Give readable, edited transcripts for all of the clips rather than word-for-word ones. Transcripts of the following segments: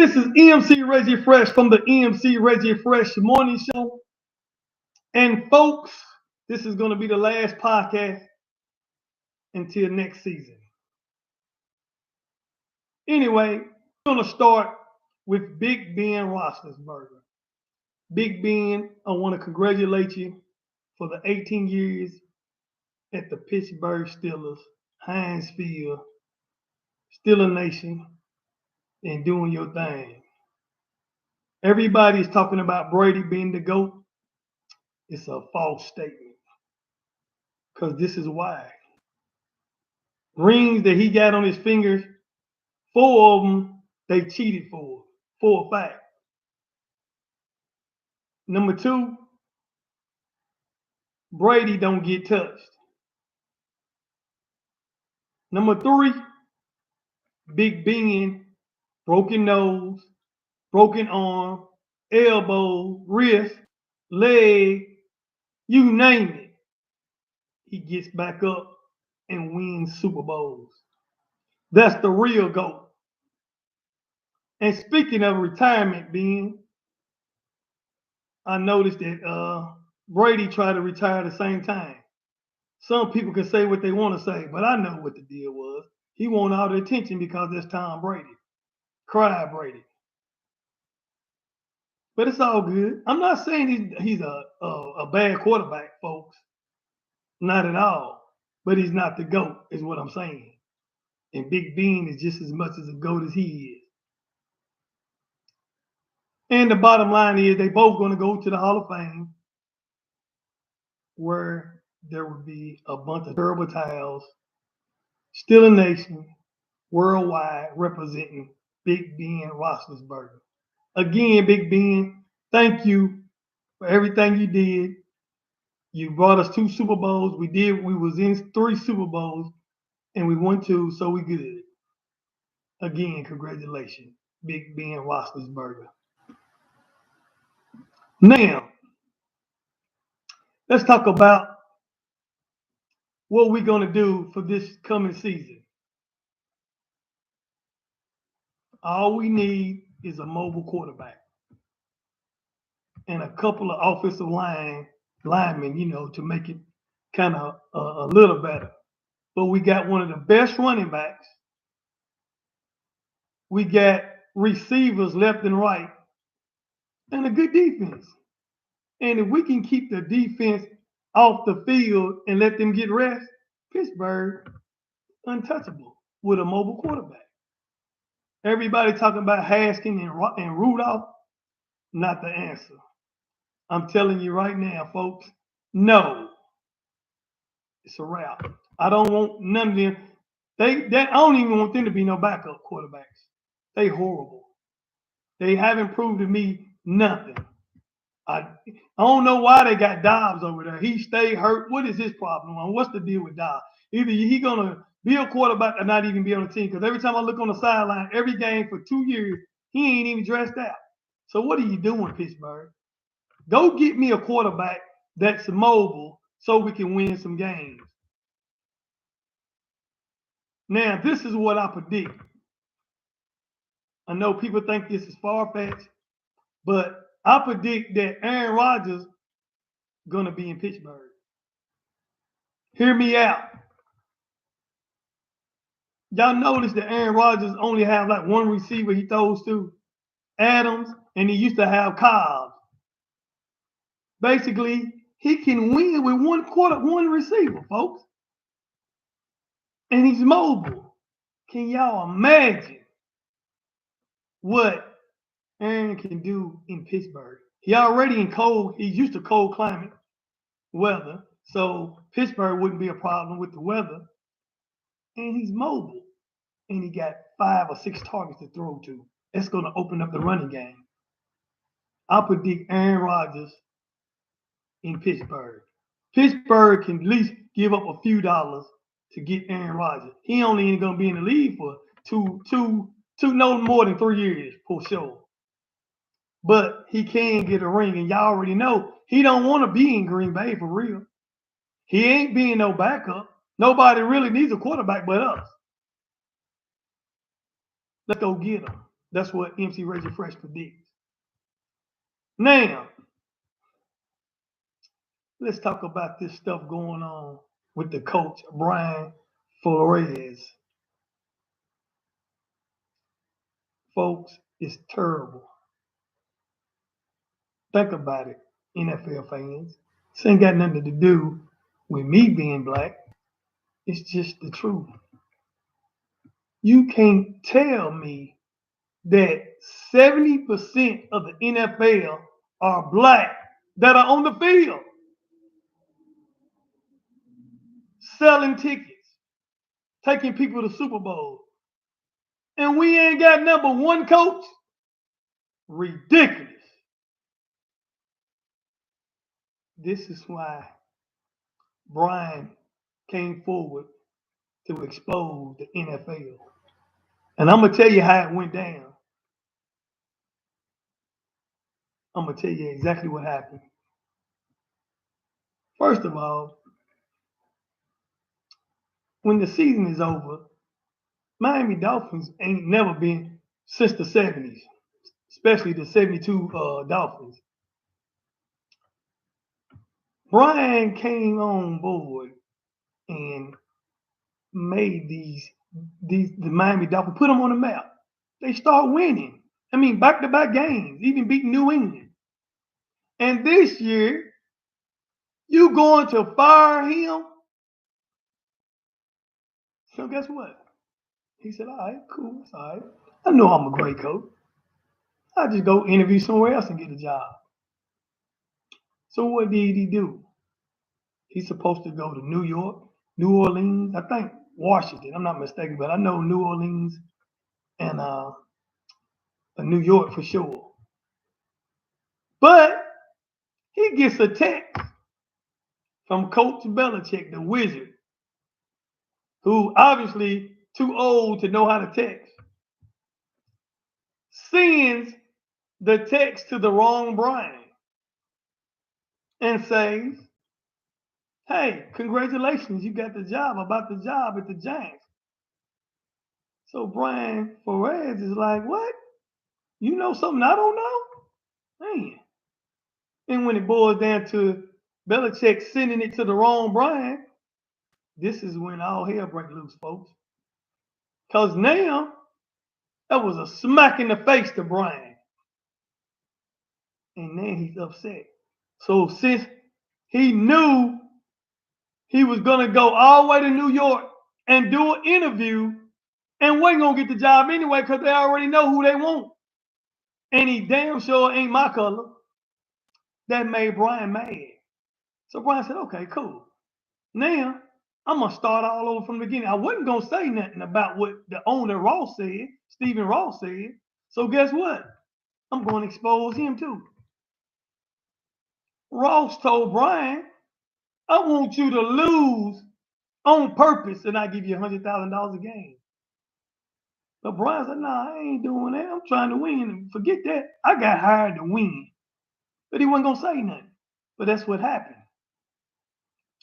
This is EMC Reggie Fresh from the EMC Reggie Fresh Morning Show. And folks, this is going to be the last podcast until next season. Anyway, we're going to start with Big Ben Roethlisberger. Big Ben, I want to congratulate you for the 18 years at the Pittsburgh Steelers, Heinz Field, Steeler Nation, and doing your thing. Everybody's talking about Brady being the GOAT. It's a false statement. Because this is why. Rings that he got on his fingers, 4 of them, they cheated for a fact. Number 2, Brady don't get touched. Number 3, Big Ben, broken nose, broken arm, elbow, wrist, leg, you name it. He gets back up and wins Super Bowls. That's the real GOAT. And speaking of retirement, Ben, I noticed that Brady tried to retire at the same time. Some people can say what they want to say, but I know what the deal was. He wanted all the attention because that's Tom Brady. Cry Brady. But it's all good. I'm not saying he's a bad quarterback, folks. Not at all. But he's not the GOAT, is what I'm saying. And Big Ben is just as much as a GOAT as he is. And the bottom line is they both going to go to the Hall of Fame, where there would be a bunch of terrible towels, still a nation, worldwide, representing Big Ben Roethlisberger. Again, Big Ben, thank you for everything you did. You brought us 2 Super Bowls. We was in 3 Super Bowls, and we won 2, so we good. Again, congratulations, Big Ben Roethlisberger. Now, let's talk about what we're going to do for this coming season. All we need is a mobile quarterback and a couple of offensive linemen, to make it kind of a little better. But we got one of the best running backs. We got receivers left and right, and a good defense. And if we can keep the defense off the field and let them get rest, Pittsburgh, untouchable with a mobile quarterback. Everybody talking about Haskins and Rudolph, not the answer. I'm telling you right now, folks, no. It's a wrap. I don't want none of them. I don't even want them to be no backup quarterbacks. They horrible. They haven't proved to me nothing. I don't know why they got Dobbs over there. He stayed hurt. What is his problem? What's the deal with Dobbs? Either he gonna be a quarterback or not even be on the team. Because every time I look on the sideline, every game for 2 years, he ain't even dressed out. So what are you doing, Pittsburgh? Go get me a quarterback that's mobile so we can win some games. Now, this is what I predict. I know people think this is far-fetched, but I predict that Aaron Rodgers going to be in Pittsburgh. Hear me out. Y'all notice that Aaron Rodgers only have like one receiver he throws to, Adams, and he used to have Cobb. Basically, he can win with one receiver, folks. And he's mobile. Can y'all imagine what Aaron can do in Pittsburgh? He's used to cold climate weather, so Pittsburgh wouldn't be a problem with the weather. And he's mobile. And he got 5 or 6 targets to throw to. That's going to open up the running game. I predict Aaron Rodgers in Pittsburgh. Pittsburgh can at least give up a few dollars to get Aaron Rodgers. He only ain't going to be in the league for no more than 3 years, for sure. But he can get a ring, and y'all already know he don't want to be in Green Bay for real. He ain't being no backup. Nobody really needs a quarterback but us. Let's go get him. That's what MC Reggie Fresh predicts. Now, let's talk about this stuff going on with the coach, Brian Flores. Folks, it's terrible. Think about it, NFL fans. This ain't got nothing to do with me being black. It's just the truth. You can't tell me that 70% of the NFL are black that are on the field selling tickets, taking people to Super Bowl. And we ain't got number one coach? Ridiculous. This is why Brian came forward to expose the NFL. And I'm going to tell you how it went down. I'm going to tell you exactly what happened. First of all, when the season is over, Miami Dolphins ain't never been since the 70s, especially the 72 Dolphins. Brian came on board and made the Miami Dolphins, put them on the map. They start winning. I mean, back-to-back games, even beating New England. And this year, you going to fire him? So guess what? He said, all right, cool, it's all right. I know I'm a great coach. I'll just go interview somewhere else and get a job. So what did he do? He's supposed to go to New York, New Orleans, I think Washington, I'm not mistaken, but I know New Orleans and New York for sure. But he gets a text from Coach Belichick, the wizard, who obviously too old to know how to text, sends the text to the wrong Brian and says, hey, congratulations, you got the job, about the job at the Giants. So Brian Flores is like, what? You know something I don't know? Man. And when it boils down to Belichick sending it to the wrong Brian, this is when all hell breaks loose, folks. Because now, that was a smack in the face to Brian. And then he's upset. So since he knew he was going to go all the way to New York and do an interview and wasn't going to get the job anyway because they already know who they want. And he damn sure ain't my color. That made Brian mad. So Brian said, okay, cool. Now, I'm going to start all over from the beginning. I wasn't going to say nothing about what the owner Ross said, Stephen Ross said. So guess what? I'm going to expose him too. Ross told Brian, I want you to lose on purpose and I give you $100,000 a game. But Brian said, nah, I ain't doing that. I'm trying to win. And forget that. I got hired to win. But he wasn't going to say nothing. But that's what happened.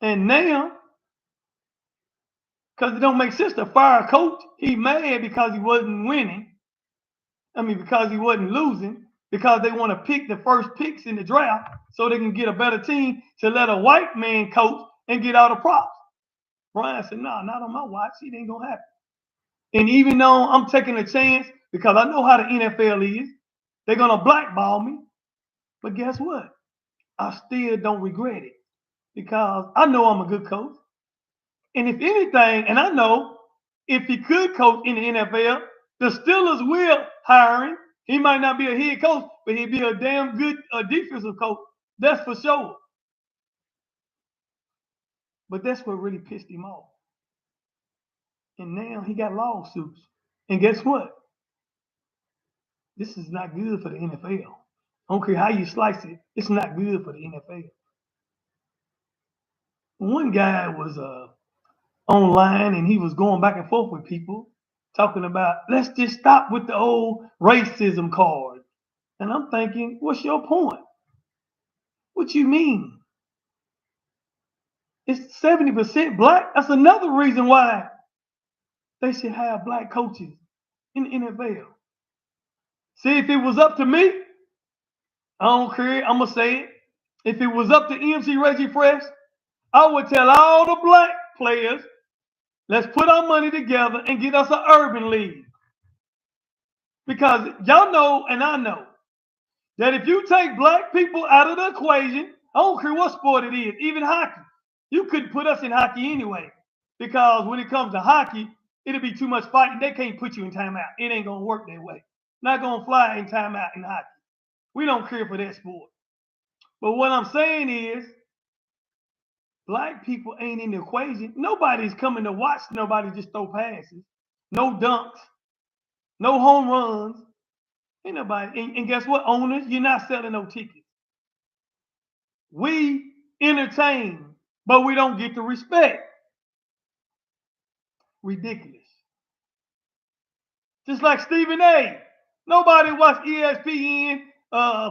And now, because it don't make sense to fire a coach, he mad because he wasn't winning. I mean, because he wasn't losing. Because they want to pick the first picks in the draft so they can get a better team to let a white man coach and get all the props. Brian said, nah, not on my watch. It ain't going to happen. And even though I'm taking a chance because I know how the NFL is, they're going to blackball me. But guess what? I still don't regret it because I know I'm a good coach. And if anything, and I know if he could coach in the NFL, the Steelers will hire him. He might not be a head coach, but he'd be a damn good defensive coach. That's for sure. But that's what really pissed him off. And now he got lawsuits. And guess what? This is not good for the NFL. I don't care how you slice it. It's not good for the NFL. One guy was online and he was going back and forth with people talking about, let's just stop with the old racism card. And I'm thinking, what's your point? What you mean? It's 70% black. That's another reason why they should have black coaches in the NFL. See, if it was up to me, I don't care. I'm gonna say it. If it was up to MC Reggie Fresh, I would tell all the black players, let's put our money together and get us an urban league. Because y'all know and I know that if you take black people out of the equation, I don't care what sport it is, even hockey, you couldn't put us in hockey anyway. Because when it comes to hockey, it'll be too much fighting. They can't put you in timeout. It ain't gonna work that way. Not gonna fly in timeout in hockey. We don't care for that sport. But what I'm saying is, black people ain't in the equation. Nobody's coming to watch nobody just throw passes. No dunks, no home runs. Ain't nobody. And guess what, owners? You're not selling no tickets. We entertain, but we don't get the respect. Ridiculous. Just like Stephen A. Nobody watch ESPN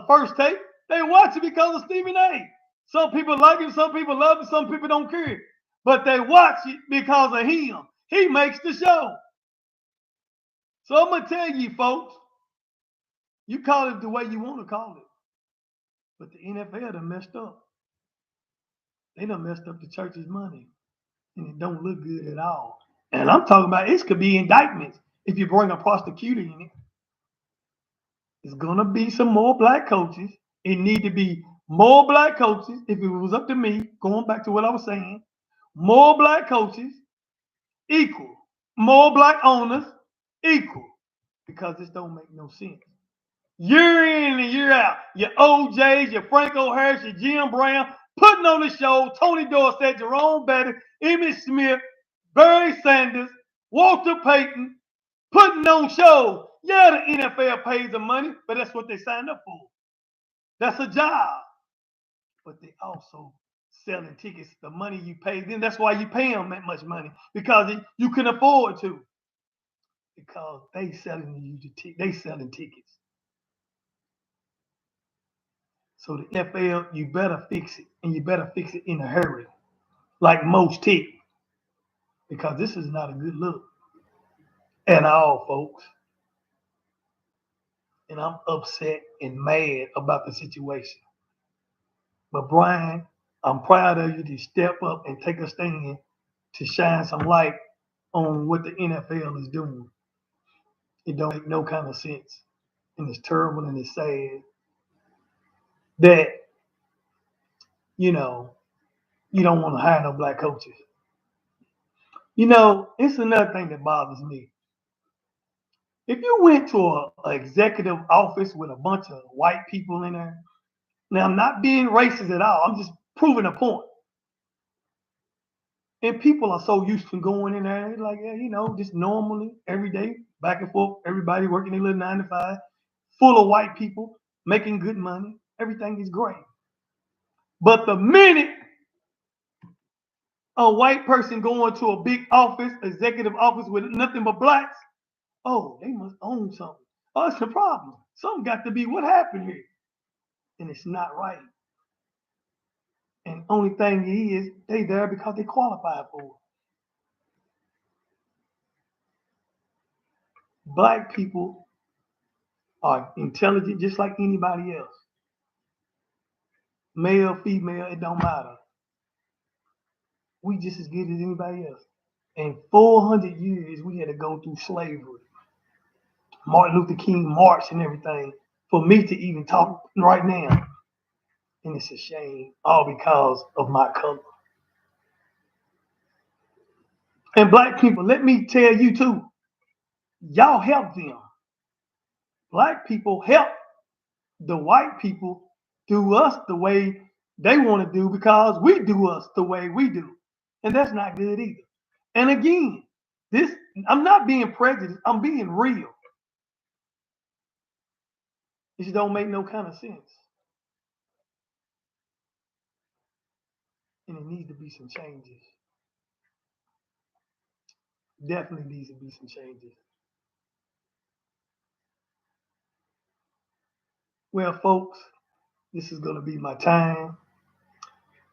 First Take. They watch it because of Stephen A. Some people like him, some people love him, some people don't care. But they watch it because of him. He makes the show. So I'm going to tell you, folks, you call it the way you want to call it. But the NFL done messed up. They done messed up the church's money. And it don't look good at all. And I'm talking about it could be indictments if you bring a prosecutor in it. There's going to be some more black coaches. It need to be more black coaches. If it was up to me, going back to what I was saying, more black coaches, equal. More black owners, equal. Because this don't make no sense. Year in and year out, your OJs, your Franco Harris, your Jim Brown, putting on the show, Tony Dorsett, Jerome Bettis, Emmitt Smith, Barry Sanders, Walter Payton, putting on shows. Yeah, the NFL pays them money, but that's what they signed up for. That's a job. But they also selling tickets, the money you pay them. That's why you pay them that much money, because you can afford to. Because they selling you they selling tickets. So the NFL, you better fix it, and you better fix it in a hurry, like most tick, because this is not a good look at all, folks. And I'm upset and mad about the situation. But Brian, I'm proud of you to step up and take a stand to shine some light on what the NFL is doing. It don't make no kind of sense. And it's terrible and it's sad that, you don't want to hire no black coaches. It's another thing that bothers me. If you went to an executive office with a bunch of white people in there, now I'm not being racist at all, I'm just proving a point. And people are so used to going in there, like, just normally, every day, back and forth, everybody working their little 9 to 5, full of white people, making good money. Everything is great. But the minute a white person going to a big office, executive office with nothing but blacks, oh, they must own something. Oh, it's a problem. Something got to be what happened here. And it's not right. And only thing is, they there because they qualified for it. Black people are intelligent just like anybody else. Male, female, it don't matter. We just as good as anybody else. In 400 years, we had to go through slavery. Martin Luther King march and everything for me to even talk right now. And it's a shame, all because of my color. And black people, let me tell you too, y'all help them. Black people help the white people do us the way they want to do because we do us the way we do. And that's not good either. And again, I'm not being prejudiced, I'm being real. It just don't make no kind of sense. And it needs to be some changes. Definitely needs to be some changes. Well, folks, this is going to be my time.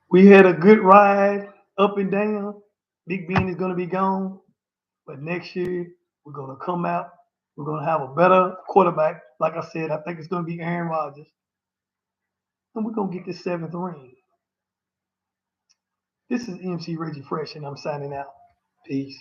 We had a good ride up and down. Big Ben is going to be gone. But next year, we're going to come out We're going to have a better quarterback. Like I said, I think it's going to be Aaron Rodgers. And we're going to get this 7th ring. This is MC Reggie Fresh, and I'm signing out. Peace.